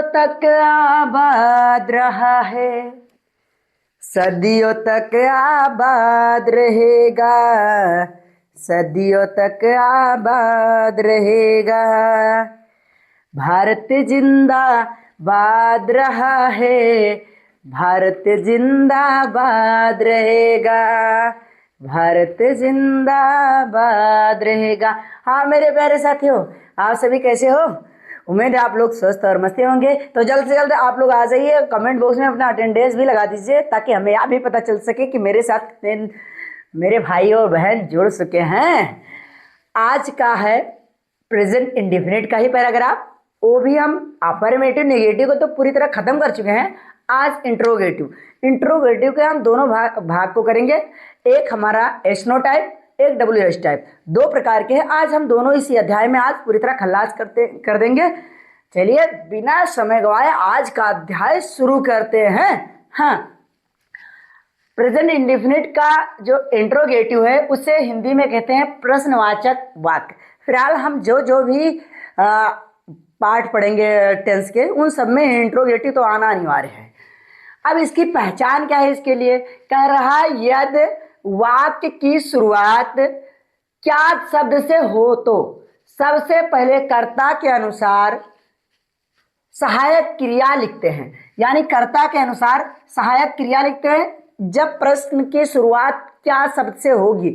सदियों तक आबाद रहा है, सदियों तक आबाद रहेगा, सदियों तक आबाद रहेगा। भारत जिंदाबाद रहा है, भारत जिंदाबाद रहेगा, भारत जिंदाबाद रहेगा। हाँ मेरे प्यारे साथियों, आप सभी कैसे हो? उम्मीद है आप लोग स्वस्थ और मस्त होंगे। तो जल्द से जल्द आप लोग आ जाइए, कमेंट बॉक्स में अपना अटेंडेंस भी लगा दीजिए ताकि हमें यह भी पता चल सके कि मेरे साथ कितने मेरे भाई और बहन जुड़ चुके हैं। आज का है प्रेजेंट इंडेफिनिट का ही पैराग्राफ, वो भी हम अफर्मेटिव नेगेटिव को तो पूरी तरह खत्म कर चुके हैं। आज इंट्रोगेटिव, इंट्रोगेटिव के हम दोनों भाग को करेंगे। एक हमारा एस नो टाइप, एक डब्ल्यू एस टाइप, दो प्रकार के हैं। आज हम दोनों इसी अध्याय में आज पूरी तरह खल्लास कर देंगे। चलिए बिना समय गवाए आज का अध्याय शुरू करते हैं। हाँ, प्रेजेंट इंडेफिनिट का जो इंट्रोगेटिव है उसे हिंदी में कहते हैं प्रश्नवाचक वाक्य। फिलहाल हम जो भी पार्ट पढ़ेंगे टेंस के, उन सब में इंट्रोगेटिव तो आना अनिवार्य है। अब इसकी पहचान क्या है? इसके लिए कह रहा यदि वाक्य की शुरुआत क्या शब्द से हो तो सबसे पहले कर्ता के अनुसार सहायक क्रिया लिखते हैं, यानी कर्ता के अनुसार सहायक क्रिया लिखते हैं। जब प्रश्न की शुरुआत क्या शब्द से होगी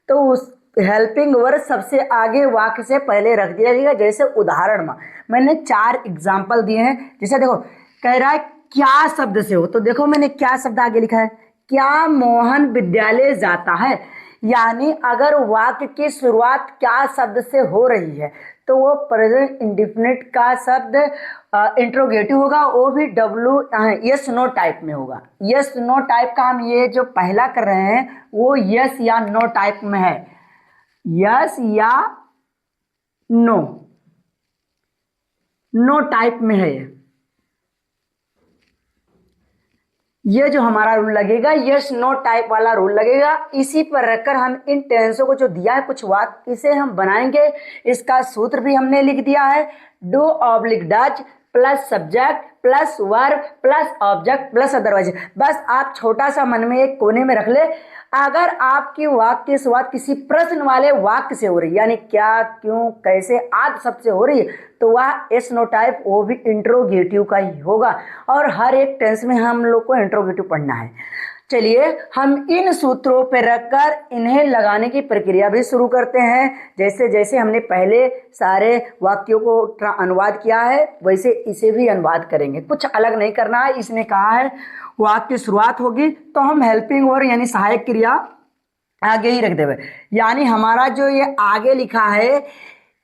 तो उस हेल्पिंग वर्ब सबसे आगे वाक्य से पहले रख दिया जाएगा। जैसे उदाहरण में मैंने 4 एग्जाम्पल दिए हैं। जैसे देखो, कह रहा है क्या शब्द से हो, तो देखो मैंने क्या शब्द आगे लिखा है, क्या मोहन विद्यालय जाता है। यानी अगर वाक्य की शुरुआत क्या शब्द से हो रही है तो वो प्रेजेंट इंडेफिनिट का शब्द इंट्रोगेटिव होगा, वो भी यस नो टाइप में होगा। यस नो टाइप का हम ये जो पहला कर रहे हैं वो यस या नो टाइप में है। यस या नो, नो टाइप में है। ये जो हमारा रूल लगेगा यस नो टाइप वाला रूल लगेगा। इसी पर रखकर हम इन टेंसों को जो दिया है कुछ वाक्य, इसे हम बनाएंगे। इसका सूत्र भी हमने लिख दिया है, do oblique does plus subject plus verb plus object plus otherwise. बस आप छोटा सा मन में एक कोने में रख ले, अगर आपकी वाक्य की शुरुआत किसी प्रश्न वाले वाक्य से हो रही है, यानी क्या, क्यों, कैसे आदि शब्द से हो रही है, तो वह एस नो टाइप वो भी इंट्रोगेटिव का ही होगा। और हर एक टेंस में हम लोग को इंट्रोगेटिव पढ़ना है। चलिए हम इन सूत्रों पर रखकर इन्हें लगाने की प्रक्रिया भी शुरू करते हैं। जैसे जैसे हमने पहले सारे वाक्यों को अनुवाद किया है वैसे इसे भी अनुवाद करेंगे, कुछ अलग नहीं करना है। इसने कहा है वाक्य की शुरुआत होगी तो हम हेल्पिंग वर्ब यानी सहायक क्रिया आगे ही रख देंगे। यानी हमारा जो ये आगे लिखा है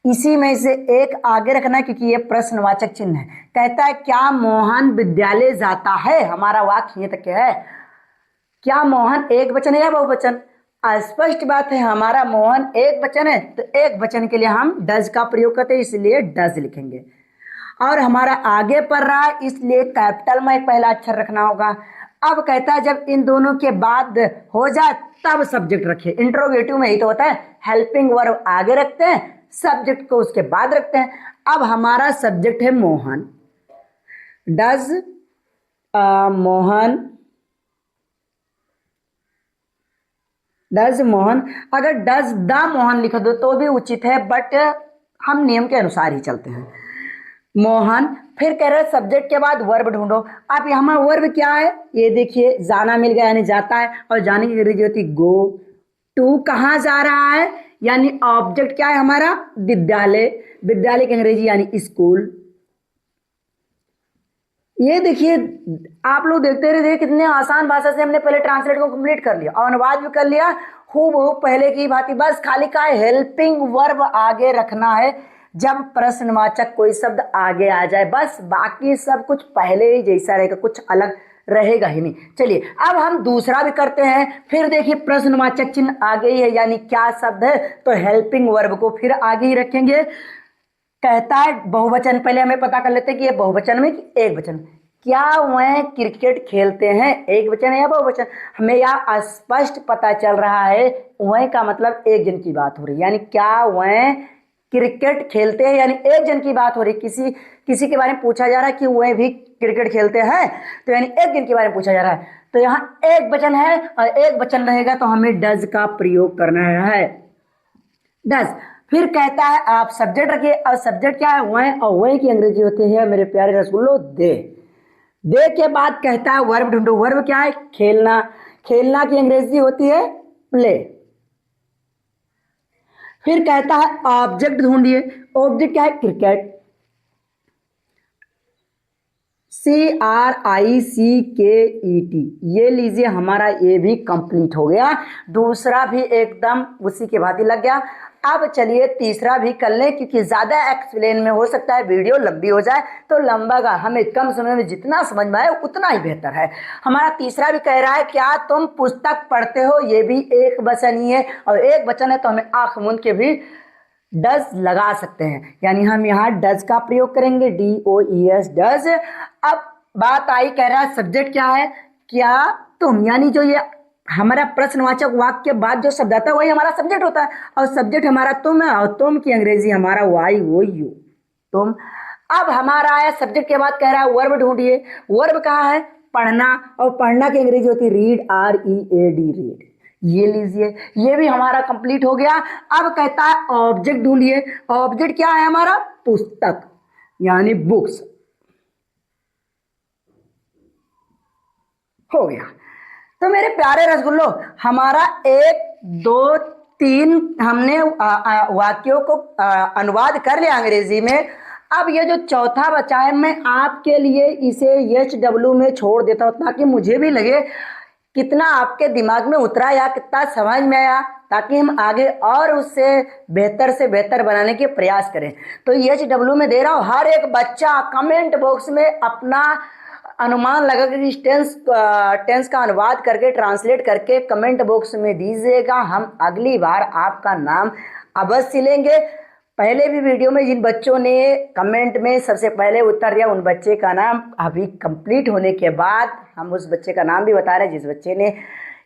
इसी में से एक आगे रखना है, क्योंकि ये प्रश्नवाचक चिन्ह है। कहता है क्या मोहन विद्यालय जाता है, हमारा वाक्य ये तक है। क्या मोहन एक वचन है या बहुवचन? स्पष्ट बात है, हमारा मोहन एक वचन है, तो एक वचन के लिए हम डज का प्रयोग करते हैं, इसलिए डज लिखेंगे। और हमारा आगे पढ़ रहा है इसलिए कैपिटल में एक पहला अक्षर रखना होगा। अब कहता है जब इन दोनों के बाद हो जाए तब सब्जेक्ट रखिए। इंट्रोगेटिव में ही तो होता है, हेल्पिंग वर्ब आगे रखते हैं, सब्जेक्ट को उसके बाद रखते हैं। अब हमारा सब्जेक्ट है मोहन, डज मोहन, डज मोहन। अगर डज द मोहन लिख दो तो भी उचित है, बट हम नियम के अनुसार ही चलते हैं। मोहन, फिर कह रहे सब्जेक्ट के बाद वर्ब ढूंढो। अब यहाँ वर्ब क्या है ये देखिए, जाना मिल गया यानी जाता है, और जाने की अंग्रेजी होती गो। टू कहाँ जा रहा है, यानी ऑब्जेक्ट क्या है हमारा विद्यालय, विद्यालय की अंग्रेजी यानी स्कूल। ये देखिए आप लोग देखते रहे कितने आसान भाषा से हमने पहले ट्रांसलेट को कंप्लीट कर लिया और अनुवाद भी कर लिया हूबहू पहले की भांति। बस खाली का हेल्पिंग वर्ब आगे रखना है जब प्रश्नवाचक कोई शब्द आगे आ जाए, बस बाकी सब कुछ पहले ही जैसा रहेगा, कुछ अलग रहेगा ही नहीं। चलिए अब हम दूसरा भी करते हैं। फिर देखिए प्रश्नवाचक चिन्ह आगे ही है, यानी क्या शब्द है तो हेल्पिंग वर्ब को फिर आगे ही रखेंगे। कहता है बहुवचन, पहले हमें पता कर लेते हैं कि ये बहुवचन में कि एक वचन। क्या वह क्रिकेट खेलते हैं, एक वचन है या बहुवचन? हमें यह स्पष्ट पता चल रहा है वह का मतलब एक जन की बात हो रही है, यानी क्या वह क्रिकेट खेलते हैं, यानी एक जन की बात हो रही, किसी किसी के बारे में पूछा जा रहा है कि वह भी क्रिकेट खेलते हैं, तो यानी एक जन के बारे में पूछा जा रहा है। तो यहाँ एक वचन है और एक वचन रहेगा तो हमें डज का प्रयोग करना है, डज। फिर कहता है आप सब्जेक्ट रखिए, और सब्जेक्ट क्या है, वह, और वह की अंग्रेजी होती है मेरे प्यारे रसगुल्लो दे। दे के बाद कहता है वर्ब ढूंढो। वर्ब क्या है, खेलना। खेलना की अंग्रेजी होती है प्ले। फिर कहता है ऑब्जेक्ट ढूंढिए। ऑब्जेक्ट क्या है, क्रिकेट। CRICKET, ये लीजिए हमारा ये भी कंप्लीट हो गया। दूसरा भी एकदम उसी के भांति लग गया। अब चलिए तीसरा भी कर लें, क्योंकि ज्यादा एक्सप्लेन में हो सकता है वीडियो लंबी हो जाए, तो लंबा का हमें कम समय में जितना समझ में आए उतना ही बेहतर है। हमारा तीसरा भी कह रहा है क्या तुम पुस्तक पढ़ते हो, ये भी एक वचन ही है, और एक वचन है तो हमें आंख मूंद के भी डज लगा सकते हैं, यानी हम यहाँ डज का प्रयोग करेंगे, DOES, डज। अब बात आई, कह रहा है सब्जेक्ट क्या है, क्या तुम, यानी जो ये हमारा प्रश्नवाचक वाक्य के बाद जो शब्द आता है वही हमारा सब्जेक्ट होता है, और सब्जेक्ट हमारा तुम है, और तुम की अंग्रेजी हमारा वाई वो यू, तुम। अब हमारा आया सब्जेक्ट के बाद, कह रहा है वर्ब ढूंढिए। वर्ब कहाँ है, पढ़ना, और पढ़ना की अंग्रेजी होती है रीड, READ, रीड। ये लीजिए, ये भी हमारा कंप्लीट हो गया। अब कहता है ऑब्जेक्ट ढूंढिए। ऑब्जेक्ट क्या है हमारा, पुस्तक, यानी बुक्स, हो गया। तो मेरे प्यारे रसगुल्लो, हमारा 1 2 3 हमने वाक्यों को अनुवाद कर लिया अंग्रेजी में। अब ये जो चौथा बचा है, मैं आपके लिए इसे HW में छोड़ देता हूं, ताकि मुझे भी लगे कितना आपके दिमाग में उतरा या कितना समझ में आया, ताकि हम आगे और उससे बेहतर से बेहतर बनाने के प्रयास करें। तो HW में दे रहा हूं, हर एक बच्चा कमेंट बॉक्स में अपना अनुमान लगा कर इस टेंस का अनुवाद करके, ट्रांसलेट करके कमेंट बॉक्स में दीजिएगा। हम अगली बार आपका नाम अवश्य लेंगे। पहले भी वीडियो में जिन बच्चों ने कमेंट में सबसे पहले उत्तर दिया, उन बच्चे का नाम अभी कंप्लीट होने के बाद हम उस बच्चे का नाम भी बता रहे हैं, जिस बच्चे ने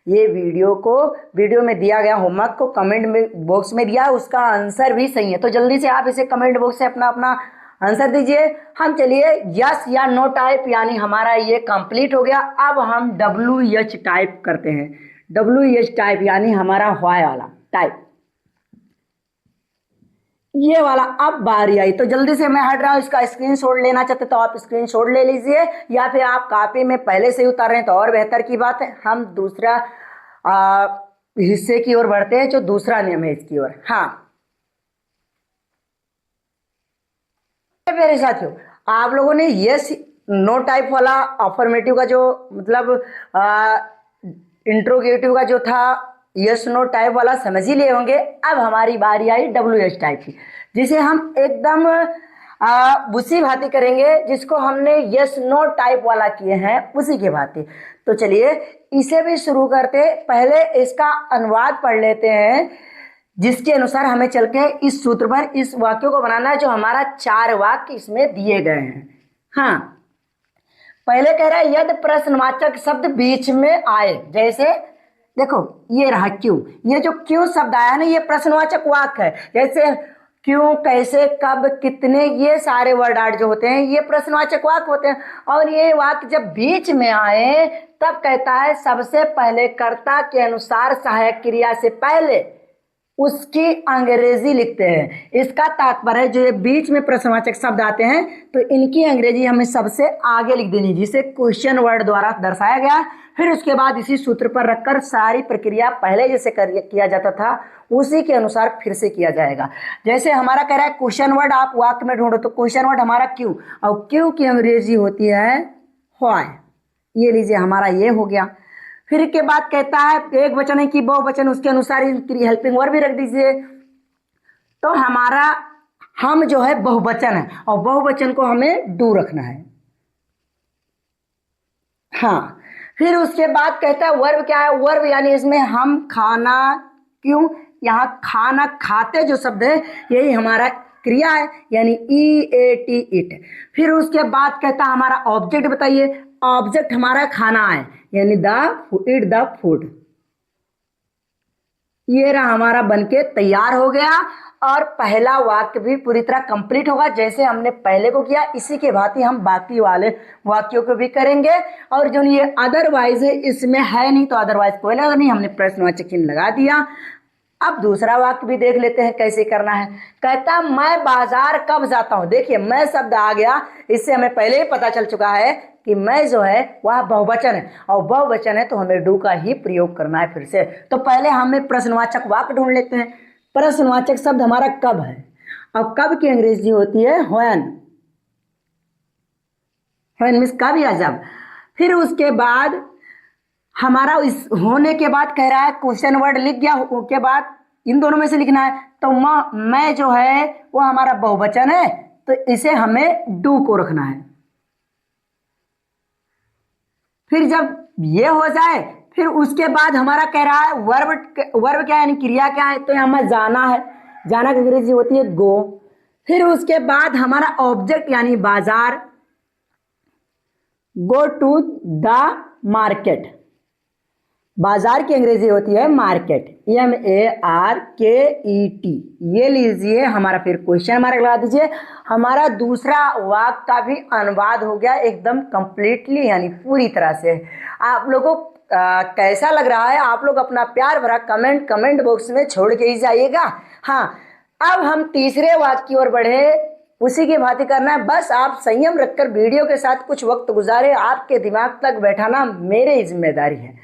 ये वीडियो में दिया गया होमवर्क को कमेंट में बॉक्स में दिया, उसका आंसर भी सही है। तो जल्दी से आप इसे कमेंट बॉक्स से अपना अपना आंसर दीजिए। हम चलिए यस या नो टाइप, यानी हमारा ये कंप्लीट हो गया। अब हम WH टाइप करते हैं। WH टाइप यानी हमारा व्हाई वाला टाइप, ये वाला। अब बारी आई, तो जल्दी से मैं हट रहा हूं। इसका स्क्रीनशॉट लेना चाहते तो आप स्क्रीनशॉट ले लीजिए, या फिर आप कॉपी में पहले से ही उतार रहे हैं तो और बेहतर की बात है। हम दूसरा हिस्से की ओर बढ़ते हैं, जो दूसरा नियम है इसकी ओर। हाँ मेरे साथियों, आप लोगों ने यस नो टाइप वाला अफर्मेटिव का जो मतलब इंट्रोगेटिव का जो था यस नो टाइप वाला समझ ही लिए होंगे। अब हमारी बारी आई WH टाइप की, जिसे हम एकदम उसी भांति करेंगे जिसको हमने यस नो टाइप वाला किए हैं, उसी के भांति। तो चलिए इसे भी शुरू करते, पहले इसका अनुवाद पढ़ लेते हैं, जिसके अनुसार हमें चल के इस सूत्र पर इस वाक्यों को बनाना है, जो हमारा 4 वाक्य इसमें दिए गए हैं। हाँ, पहले कह रहा है यदि प्रश्नवाचक शब्द बीच में आए, जैसे देखो ये रहा क्यों, ये जो क्यों शब्द आया ना, ये प्रश्नवाचक वाक्य है। जैसे क्यों, कैसे, कब, कितने, ये सारे वर्ड आर्ट जो होते हैं ये प्रश्नवाचक वाक्य होते हैं। और ये वाक्य जब बीच में आए तब कहता है सबसे पहले कर्ता के अनुसार सहायक क्रिया से पहले उसकी अंग्रेजी लिखते हैं। इसका तात्पर्य है जो ये बीच में प्रश्नवाचक शब्द आते हैं तो इनकी अंग्रेजी हमें सबसे आगे लिख देनी, जिसे क्वेश्चन वर्ड द्वारा दर्शाया गया। फिर उसके बाद इसी सूत्र पर रखकर सारी प्रक्रिया पहले जैसे किया जाता था उसी के अनुसार फिर से किया जाएगा। जैसे हमारा कह रहा है क्वेश्चन वर्ड आप वाक्य में ढूंढो, तो क्वेश्चन वर्ड हमारा क्यों, और क्यों की अंग्रेजी होती है व्हाई। ये लीजिए हमारा ये हो गया। फिर के बाद कहता है एक वचन है कि बहुवचन, उसके अनुसार हेल्पिंग वर्ब भी रख दीजिए। तो हमारा हम जो है बहुवचन है, और बहुवचन को हमें डू रखना है। हाँ, फिर उसके बाद कहता है वर्ब क्या है, वर्ब यानी इसमें हम खाना, क्यों, यहाँ खाना खाते जो शब्द है यही हमारा क्रिया है, यानी EAT इट। फिर उसके बाद कहता है हमारा ऑब्जेक्ट बताइए। ऑब्जेक्ट हमारा खाना है, यानी ईट द फूड। ये रहा हमारा बनके तैयार हो गया। और पहला वाक्य भी पूरी तरह कंप्लीट होगा। जैसे हमने पहले को किया इसी के भांति हम बाकी वाले वाक्यों को भी करेंगे। और जो ये अदरवाइज है इसमें है नहीं तो अदरवाइज कोई लगा नहीं, हमने प्रश्नवाचक चिन्ह लगा दिया। अब दूसरा वाक्य भी देख लेते हैं कैसे करना है। कहता मैं बाजार कब जाता हूं। देखिए मैं शब्द आ गया, इससे हमें पहले ही पता चल चुका है कि मैं जो है वह बहुवचन है और बहुवचन है तो हमें डू का ही प्रयोग करना है फिर से। तो पहले हमें प्रश्नवाचक वाक्य ढूंढ लेते हैं। प्रश्नवाचक शब्द हमारा कब है और कब की अंग्रेजी होती है व्हेन। व्हेन मीन्स कब या जब। फिर उसके बाद हमारा इस होने के बाद कह रहा है क्वेश्चन वर्ड लिख गया, के बाद इन दोनों में से लिखना है। तो मैं जो है वो हमारा बहुवचन है तो इसे हमें डू को रखना है। फिर जब ये हो जाए फिर उसके बाद हमारा कह रहा है वर्ब क्या है यानी क्रिया क्या है, तो हमें जाना है। जाना की अंग्रेजी होती है गो। फिर उसके बाद हमारा ऑब्जेक्ट यानी बाजार, गो टू द मार्केट। बाजार की अंग्रेजी होती है मार्केट, MARKET। ये लीजिए हमारा फिर क्वेश्चन मार्क लगा दीजिए। हमारा दूसरा वाक्य का भी अनुवाद हो गया एकदम कंप्लीटली यानी पूरी तरह से। आप लोगों को कैसा लग रहा है आप लोग अपना प्यार भरा कमेंट बॉक्स में छोड़ के ही जाइएगा। हाँ, अब हम तीसरे वाक्य की ओर बढ़े, उसी की भांति करना है। बस आप संयम रखकर वीडियो के साथ कुछ वक्त गुजारे, आपके दिमाग तक बैठाना मेरी जिम्मेदारी है।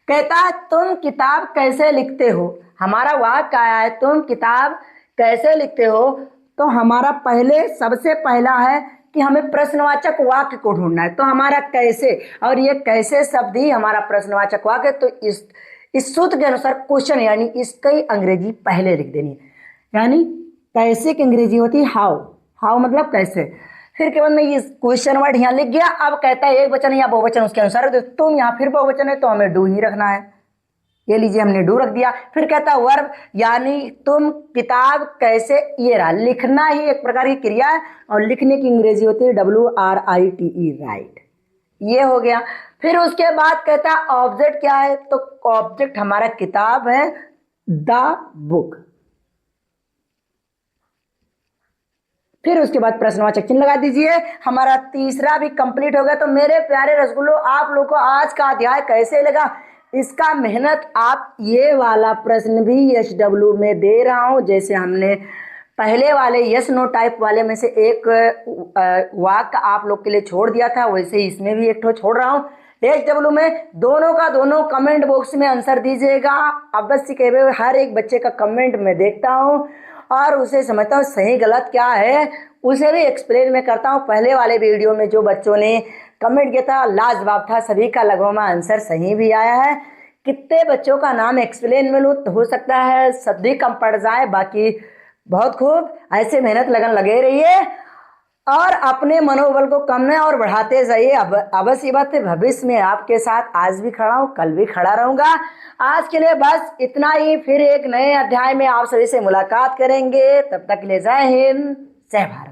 कहता है तुम किताब कैसे लिखते हो। हमारा वाक्य आया है तुम किताब कैसे लिखते हो, तो हमारा पहले सबसे पहला है कि हमें प्रश्नवाचक वाक्य को ढूंढना है। तो हमारा कैसे, और ये कैसे शब्द ही हमारा प्रश्नवाचक वाक्य। तो इस सूत्र के अनुसार क्वेश्चन यानी इसकी अंग्रेजी पहले लिख देनी है। यानी कैसे की अंग्रेजी होती है हाउ। हाउ मतलब कैसे। फिर के बाद में ये क्वेश्चन वर्ड यहाँ लिख गया। अब कहता है एक वचन या बहुवचन उसके अनुसार, तो तुम यहाँ फिर बहुवचन है तो हमें डू ही रखना है। ये लीजिए हमने डू रख दिया। फिर कहता है वर्ब यानी तुम किताब कैसे, ये रहा लिखना ही एक प्रकार की क्रिया है और लिखने की अंग्रेजी होती है WRITE राइट। ये हो गया। फिर उसके बाद कहता है ऑब्जेक्ट क्या है, तो ऑब्जेक्ट हमारा किताब है द बुक। फिर उसके बाद प्रश्नवाचक चिन्ह लगा दीजिए। हमारा तीसरा भी कंप्लीट हो गया। तो मेरे प्यारे रसगुल्लो आप लोगों को आज का अध्याय कैसे लगा, इसका मेहनत आप ये वाला प्रश्न भी SW में दे रहा हूं। जैसे हमने पहले वाले यस नो टाइप वाले में से एक वाक्य आप लोग के लिए छोड़ दिया था, वैसे ही इसमें भी एक ठो छोड़ रहा हूं SW में। दोनों का दोनों कमेंट बॉक्स में आंसर दीजिएगा। अवश्य कहे हुए हर एक बच्चे का कमेंट मैं देखता हूं और उसे समझता हूँ सही गलत क्या है, उसे भी एक्सप्लेन मैं करता हूँ। पहले वाले वीडियो में जो बच्चों ने कमेंट किया था लाजवाब था, सभी का लगभग आंसर सही भी आया है। कितने बच्चों का नाम एक्सप्लेन में लूँ तो हो सकता है सभी कम पड़ जाए, बाकी बहुत खूब ऐसे मेहनत लगन लगे रहिए और अपने मनोबल को कम न और बढ़ाते जाइए। अब अवश्य बात है भविष्य में आपके साथ आज भी खड़ा हूँ, कल भी खड़ा रहूंगा। आज के लिए बस इतना ही। फिर एक नए अध्याय में आप सभी से मुलाकात करेंगे। तब तक के लिए जय हिंद, जय भारत।